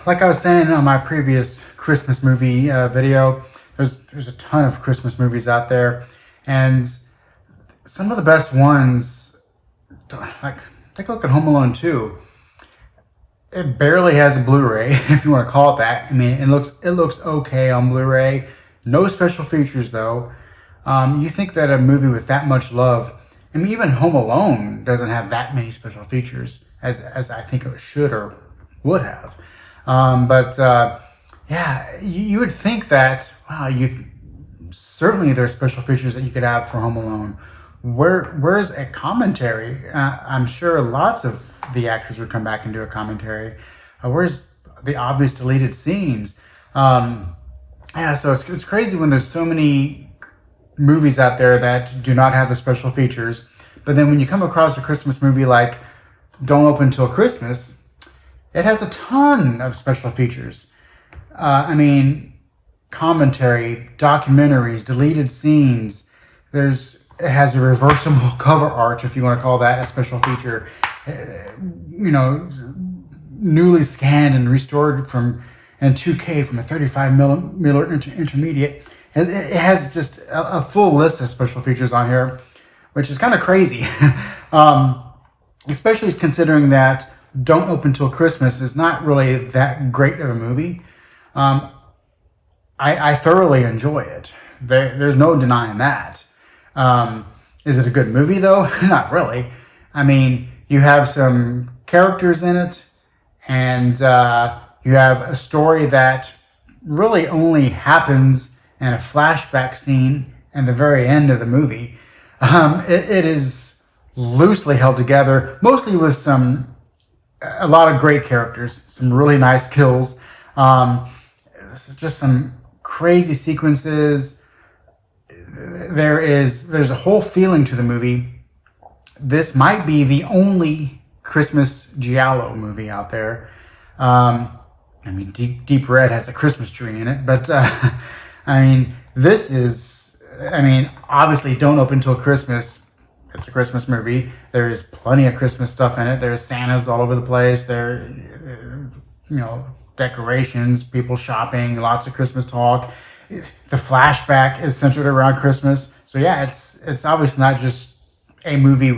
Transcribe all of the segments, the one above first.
Like I was saying on my previous Christmas movie video, there's a ton of Christmas movies out there, and some of the best ones, like take a look at Home Alone 2. It barely has a Blu-ray, if you want to call it that. I mean, it looks okay on Blu-ray. No special features though. You think that a movie with that much love, I mean, even Home Alone doesn't have that many special features as I think it should or would have. Yeah, you would think that, wow, certainly there's special features that you could have for Home Alone. Where's a commentary? I'm sure lots of the actors would come back and do a commentary. Where's the obvious deleted scenes? Yeah, so it's crazy when there's so many movies out there that do not have the special features. But then when you come across a Christmas movie like Don't Open Till Christmas, it has a ton of special features. I mean, commentary, documentaries, deleted scenes. It has a reversible cover art, if you want to call that a special feature. Newly scanned and restored in 2K from a 35 millimeter intermediate. It has just a full list of special features on here, which is kind of crazy. Especially considering that Don't Open Till Christmas is not really that great of a movie. I thoroughly enjoy it. There's no denying that. Is it a good movie though? Not really. I mean, you have some characters in it, and you have a story that really only happens in a flashback scene in the very end of the movie. It is loosely held together, mostly with a lot of great characters, some really nice kills, just some crazy sequences. There's a whole feeling to the movie. This might be the only Christmas giallo movie out there. I mean, Deep Red has a Christmas tree in it, but I mean, obviously Don't Open Till Christmas. It's a Christmas movie. There is plenty of Christmas stuff in it. There's Santas all over the place. Decorations, people shopping, lots of Christmas talk. The flashback is centered around Christmas. So yeah, it's obviously not just a movie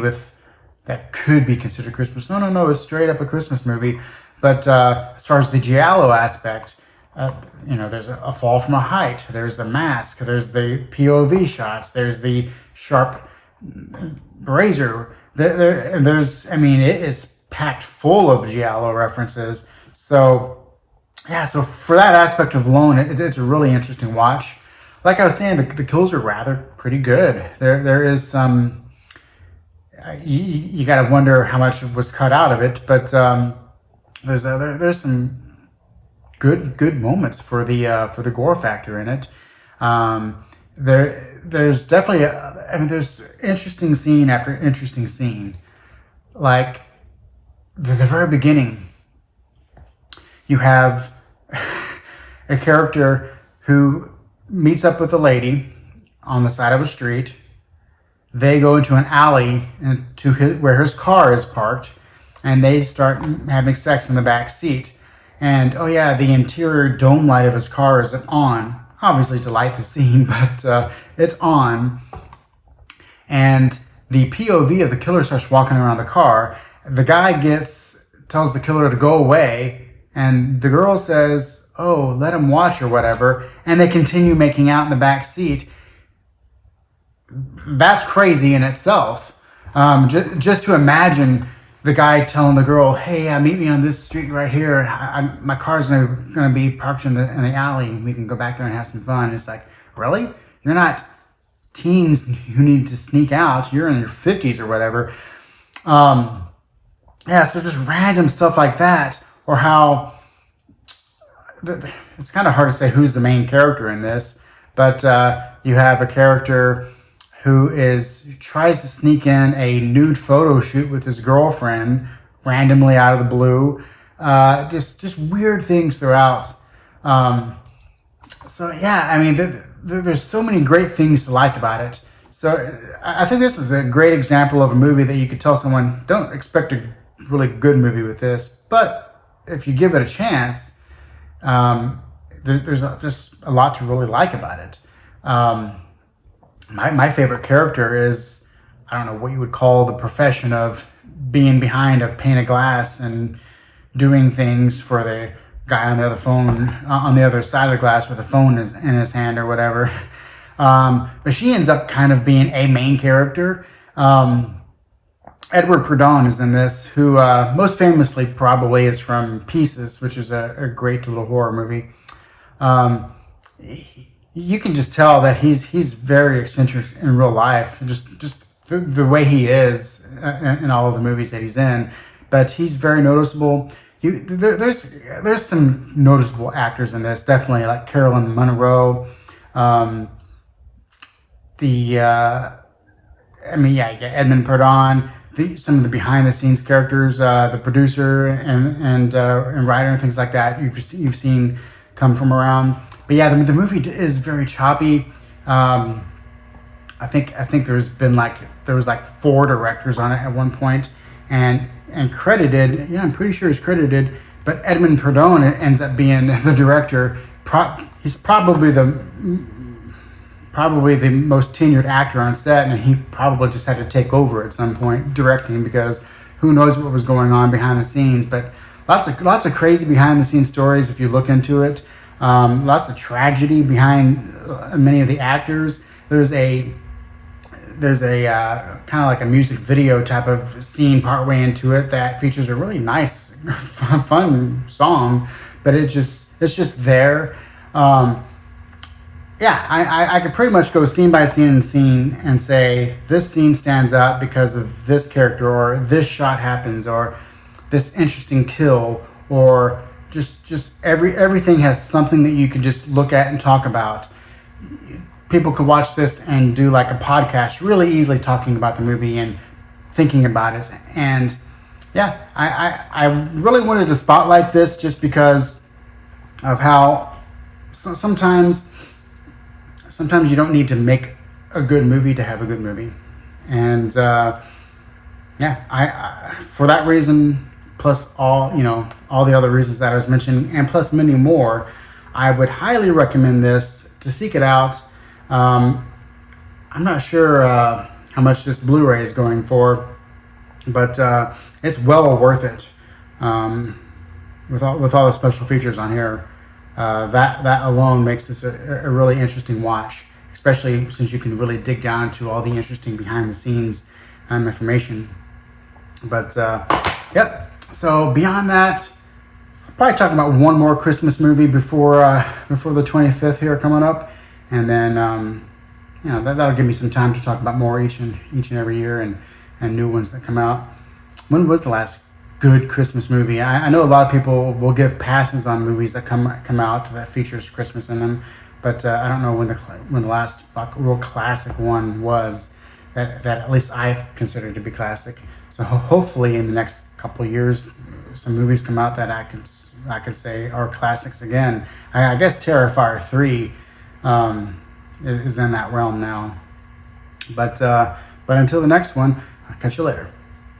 that could be considered Christmas. No, it's straight up a Christmas movie. But as far as the giallo aspect, there's a fall from a height. There's the mask. There's the POV shots. There's the sharp razor. It is packed full of giallo references. So yeah, so for that aspect of alone, it's a really interesting watch. Like I was saying, the kills are rather pretty good. There is some. You got to wonder how much was cut out of it, but there's some good moments for the gore factor in it. There's definitely there's interesting scene after interesting scene, like the very beginning. You have a character who meets up with a lady on the side of a street. They go into an alley where his car is parked, and they start having sex in the back seat. And oh yeah, the interior dome light of his car isn't on, obviously to light the scene, but it's on. And the POV of the killer starts walking around the car. The guy tells the killer to go away, and the girl says, "Oh, let him watch," or whatever, and they continue making out in the back seat. That's crazy in itself. Just to imagine the guy telling the girl, "Hey, meet me on this street right here. My car's gonna be parked in the alley, and we can go back there and have some fun." It's like, really? You're not teens who need to sneak out. You're in your 50s or whatever. Yeah, so just random stuff like that, or how it's kind of hard to say who's the main character in this, but you have a character who tries to sneak in a nude photo shoot with his girlfriend randomly out of the blue. Just weird things throughout. So yeah, I mean, there's so many great things to like about it. So I think this is a great example of a movie that you could tell someone, don't expect a really good movie with this, but if you give it a chance, there's just a lot to really like about it. My favorite character is, I don't know what you would call the profession of being behind a pane of glass and doing things for the guy on the other phone, on the other side of the glass with a phone in his hand or whatever. But she ends up kind of being a main character. Edward Purdon is in this, who most famously probably is from Pieces, which is a great little horror movie. You can just tell that he's very eccentric in real life, just the way he is in all of the movies that he's in. But he's very noticeable. There's some noticeable actors in this, definitely, like Carolyn Monroe. Edmund Purdon. Some of the behind the scenes characters, the producer and writer and things like that you've seen come from around. But yeah, the movie is very choppy. I think there was like 4 directors on it at one point, and credited. Yeah, I'm pretty sure he's credited. But Edmund Purdon ends up being the director. He's probably the most tenured actor on set, and he probably just had to take over at some point directing, because who knows what was going on behind the scenes. But lots of crazy behind the scenes stories if you look into it. Lots of tragedy behind many of the actors. There's a kind of like a music video type of scene partway into it that features a really nice, fun song, but it's just there. I could pretty much go scene by scene and say this scene stands out because of this character, or this shot happens, or this interesting kill, or just everything has something that you can just look at and talk about. People could watch this and do like a podcast really easily, talking about the movie and thinking about it. And yeah, I really wanted to spotlight this just because of how sometimes you don't need to make a good movie to have a good movie. And I for that reason, plus all the other reasons that I was mentioning, and plus many more, I would highly recommend this, to seek it out. I'm not sure how much this Blu-ray is going for, but it's well worth it. With all the special features on here, that alone makes this a really interesting watch, especially since you can really dig down to all the interesting behind the scenes information. But yep. So beyond that, I'll probably talk about one more Christmas movie before the 25th here coming up. And then, that'll give me some time to talk about more each and every year, and new ones that come out. When was the last good Christmas movie? I know a lot of people will give passes on movies that come out that features Christmas in them, but I don't know when the last real classic one was that at least I've considered to be classic. So hopefully in the next couple of years, some movies come out that I could say are classics again. I guess Terrifier 3 is in that realm now. But until the next one, I'll catch you later.